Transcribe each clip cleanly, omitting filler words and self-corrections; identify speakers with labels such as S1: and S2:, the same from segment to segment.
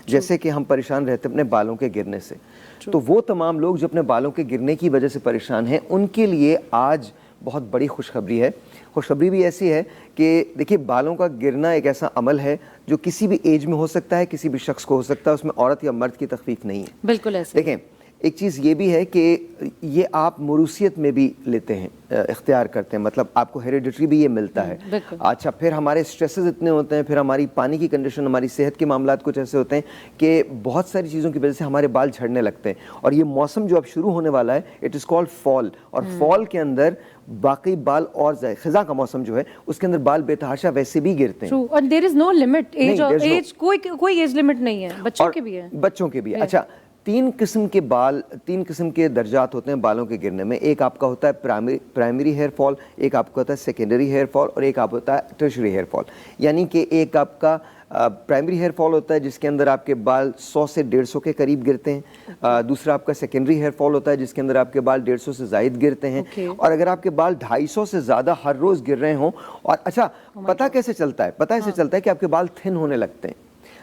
S1: जैसे कि हम परेशान रहते अपने बालों के गिरने से, तो वो तमाम लोग जो अपने बालों के गिरने की वजह से परेशान हैं, उनके लिए आज बहुत बड़ी खुशखबरी है। खुशखबरी भी ऐसी है कि देखिए, बालों का गिरना एक ऐसा अमल है जो किसी भी एज में हो सकता है, किसी भी शख्स को हो सकता है, उसमें औरत या मर्द की तकलीफ नहीं है।
S2: बिल्कुल ऐसे।
S1: देखें, एक चीज़ ये भी है कि ये आप मुरूसियत में भी लेते हैं, इख्तियार करते हैं, मतलब आपको हेरिडिटरी भी ये मिलता है। अच्छा, फिर हमारे स्ट्रेसेस इतने होते हैं, फिर हमारी पानी की कंडीशन, हमारी सेहत के मामलात कुछ ऐसे होते हैं कि बहुत सारी चीज़ों की वजह से हमारे बाल झड़ने लगते हैं। और ये मौसम जो अब शुरू होने वाला है, इट इज़ कॉल्ड फॉल, और फॉल के अंदर बाकी बाल और ख़िज़ा का मौसम जो है उसके अंदर बाल बेतहाशा वैसे भी गिरते हैं।
S2: और there is no limit, age कोई एज लिमिट नहीं है, बच्चों के भी है।
S1: बच्चों के भी। अच्छा, तीन किस्म के दर्जात होते हैं बालों के गिरने में। एक आपका होता है प्राइमरी हेयर फॉल, एक आपका होता है सेकेंडरी हेयर फॉल, और एक आपका होता है टर्शरी हेयर फॉल। यानी कि एक आपका प्राइमरी हेयर फॉल होता है जिसके अंदर आपके बाल 100 से 150 के करीब गिरते हैं। दूसरा आपका सेकेंडरी हेयर फॉल होता है जिसके अंदर आपके बाल 150 से ज़ायद गिरते हैं। और अगर आपके बाल 250 से ज़्यादा हर रोज़ गिर रहे हों, और अच्छा, पता कैसे चलता है? पता ऐसे चलता है कि आपके बाल थिन होने लगते हैं।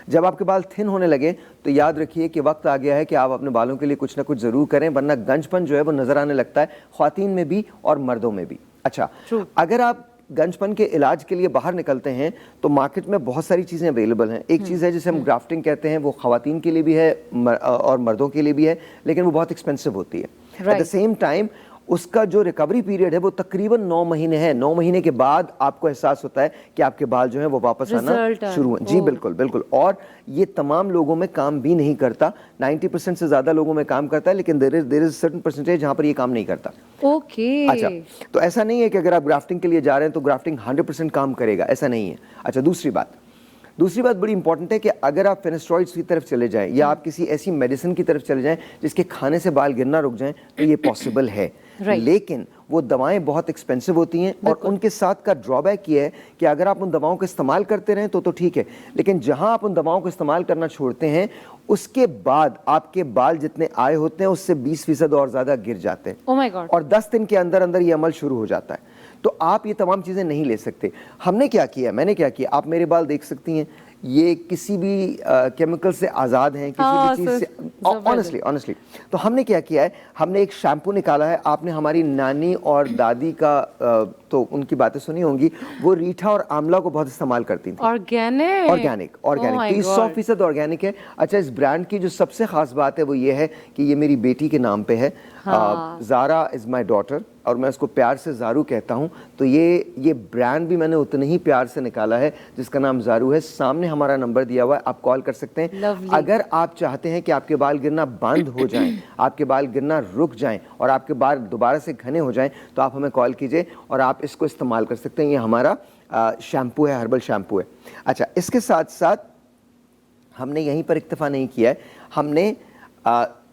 S1: जब आपके बाल थिन होने लगे तो याद रखिए कि वक्त आ गया है कि आप अपने बालों के लिए कुछ ना कुछ ज़रूर करें, वरना गंजपन जो है वो नज़र आने लगता है, ख्वातीन में भी और मर्दों में भी। अच्छा, अगर आप गंजपन के इलाज के लिए बाहर निकलते हैं तो मार्केट में बहुत सारी चीज़ें अवेलेबल हैं। एक चीज़ है जिसे हम ग्राफ्टिंग कहते हैं, वो ख्वातीन के लिए भी है और मर्दों के लिए भी है, लेकिन वो बहुत एक्सपेंसिव होती है। एट द सेम टाइम उसका जो रिकवरी पीरियड है वो तकरीबन 9 महीने है। 9 महीने के बाद आपको एहसास होता है कि आपके बाल जो है वो वापस आना शुरू हुए। जी बिल्कुल बिल्कुल। और ये तमाम लोगों में काम भी नहीं करता, 90% से ज्यादा लोगों में काम करता है, लेकिन देयर इज सर्टेन परसेंटेज जहां पर ये काम नहीं करता।
S2: ओके।
S1: अच्छा, तो ऐसा नहीं है कि अगर आप ग्राफ्टिंग के लिए जा रहे हैं तो ग्राफ्टिंग 100% काम करेगा, ऐसा नहीं है। अच्छा, दूसरी बात बड़ी इंपॉर्टेंट है कि अगर आप फेनेस्ट्रॉइड्स की तरफ चले जाएं या आप किसी ऐसी मेडिसिन की तरफ चले जाएं जिसके खाने से बाल गिरना रुक जाएं, तो ये पॉसिबल है। लेकिन वो दवाएं बहुत एक्सपेंसिव होती हैं, और उनके साथ का ड्रॉबैक ये है कि अगर आप उन दवाओं का इस्तेमाल करते रहें तो ठीक है, लेकिन जहां आप उन दवाओं को इस्तेमाल करना छोड़ते हैं उसके बाद आपके बाल जितने आए होते हैं उससे 20% और ज्यादा गिर जाते हैं।
S2: Oh my God.
S1: और 10 दिन के अंदर अंदर ये अमल शुरू हो जाता है। तो आप ये तमाम चीज़ें नहीं ले सकते। मैंने क्या किया, आप मेरे बाल देख सकती हैं, ये किसी भी केमिकल से आज़ाद हैं, किसी भी चीज़ से, ऑनेस्टली। तो हमने क्या किया है, हमने एक शैम्पू निकाला है। आपने हमारी नानी और दादी का तो उनकी बातें सुनी होंगी, वो रीठा और आंवला को बहुत इस्तेमाल करती थी। ऑर्गेनिक तो 100% ऑर्गेनिक है। अच्छा, इस ब्रांड की जो सबसे खास बात है वो ये है कि ये मेरी बेटी के नाम पे है। ज़ारा इज़ माई डॉटर, और मैं उसको प्यार से ज़ारू कहता हूँ। तो ये ब्रांड भी मैंने उतने ही प्यार से निकाला है जिसका नाम ज़ारू है। सामने हमारा नंबर दिया हुआ है, आप कॉल कर सकते हैं। अगर आप चाहते हैं कि आपके बाल गिरना बंद हो जाएं, आपके बाल गिरना रुक जाएं और आपके बाल दोबारा से घने हो जाएं, तो आप हमें कॉल कीजिए और आप इसको इस्तेमाल कर सकते हैं। ये हमारा शैम्पू है, हर्बल शैम्पू है। अच्छा, इसके साथ साथ हमने यहीं पर इक्तफा नहीं किया है, हमने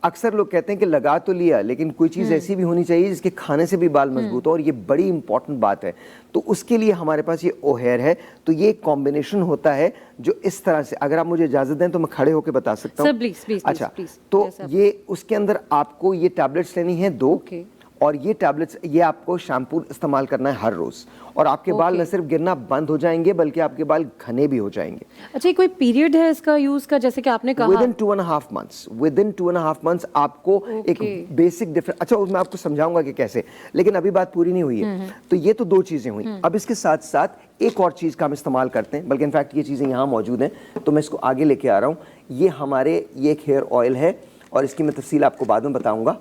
S1: अक्सर लोग कहते हैं कि लगा तो लिया, लेकिन कोई चीज़ ऐसी भी होनी चाहिए जिसके खाने से भी बाल मजबूत हो, और ये बड़ी इंपॉर्टेंट बात है। तो उसके लिए हमारे पास ये ओहेयर है। तो ये कॉम्बिनेशन होता है जो इस तरह से, अगर आप मुझे इजाजत दें तो मैं खड़े होकर बता सकता हूँ। अच्छा, तो ये उसके अंदर आपको ये टैबलेट्स लेनी है 2, और ये टैबलेट्स, ये आपको शैम्पू इस्तेमाल करना है हर रोज, और आपके बाल न सिर्फ गिरना बंद हो जाएंगे बल्कि आपके बाल घने भी हो जाएंगे।
S2: अच्छा, कोई पीरियड है इसका यूज का, जैसे कि आपने कहा
S1: विदिन 2.5 मंथ्स आपको एक बेसिक डिफरेंस। अच्छा, मैं आपको समझाऊंगा कि कैसे, लेकिन अभी बात पूरी नहीं हुई है। तो ये तो 2 चीजें हुई। अब इसके साथ साथ एक और चीज का हम इस्तेमाल करते हैं, बल्कि इनफैक्ट ये चीजें यहाँ मौजूद हैं, तो मैं इसको आगे लेके आ रहा हूँ। ये एक हेयर ऑयल है, और इसकी मैं तफसील आपको बाद में बताऊंगा।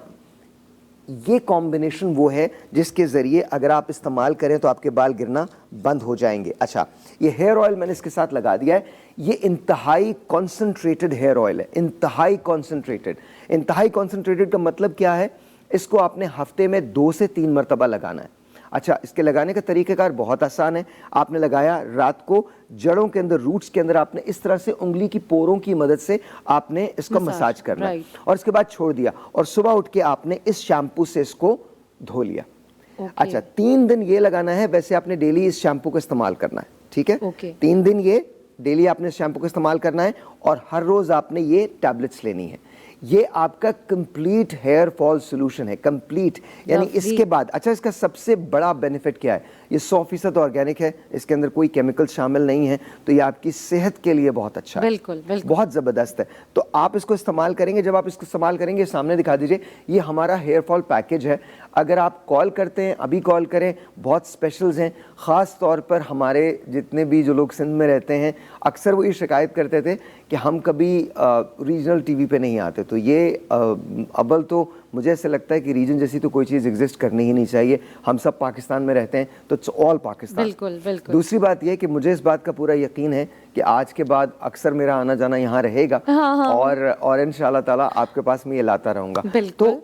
S1: ये कॉम्बिनेशन वो है जिसके ज़रिए अगर आप इस्तेमाल करें तो आपके बाल गिरना बंद हो जाएंगे। अच्छा, ये हेयर ऑयल मैंने इसके साथ लगा दिया है। ये इंतहाई कॉन्सेंट्रेटेड हेयर ऑयल है, इंतहाई कॉन्सेंट्रेटेड का मतलब क्या है, इसको आपने हफ्ते में 2 से 3 मरतबा लगाना है। अच्छा, इसके लगाने का तरीक़ाकार बहुत आसान है। आपने लगाया, रात को जड़ों के अंदर, रूट्स के अंदर आपने इस तरह से उंगली की पोरों की मदद से आपने इसको मसाज करना है, और इसके बाद छोड़ दिया, और सुबह उठ के आपने इस शैम्पू से इसको धो लिया। अच्छा, 3 दिन ये लगाना है। वैसे आपने डेली इस शैम्पू का इस्तेमाल करना है, ठीक है। 3 दिन ये डेली आपने इस शैम्पू का इस्तेमाल करना है, और हर रोज आपने ये टैबलेट्स लेनी है। ये आपका कंप्लीट हेयर फॉल सोल्यूशन है, कंप्लीट। यानी इसके बाद अच्छा, इसका सबसे बड़ा बेनिफिट क्या है, ये 100% ऑर्गेनिक है, इसके अंदर कोई केमिकल शामिल नहीं है, तो ये आपकी सेहत के लिए बहुत अच्छा है,
S2: बिल्कुल बिल्कुल
S1: बहुत ज़बरदस्त है। तो आप इसको इस्तेमाल करेंगे, जब आप इसको इस्तेमाल करेंगे सामने दिखा दीजिए, ये हमारा हेयर फॉल पैकेज है। अगर आप कॉल करते हैं, अभी कॉल करें, बहुत स्पेशल्स हैं, ख़ास तौर पर हमारे जितने भी जो लोग सिंध में रहते हैं, अक्सर वो ये शिकायत करते थे कि हम कभी रीजनल टीवी पे नहीं आते। तो ये अव्वल तो मुझे ऐसा लगता है कि रीजन जैसी तो कोई चीज़ एग्जिस्ट करनी ही नहीं चाहिए। हम सब पाकिस्तान में रहते हैं, तो इट्स ऑल पाकिस्तान।
S2: बिल्कुल बिल्कुल।
S1: दूसरी बात यह कि मुझे इस बात का पूरा यकीन है कि आज के बाद अक्सर मेरा आना जाना यहाँ रहेगा, और इंशाल्लाह ताला आपके पास मैं ये लाता रहूँगा।
S2: बिल्कुल।
S1: तो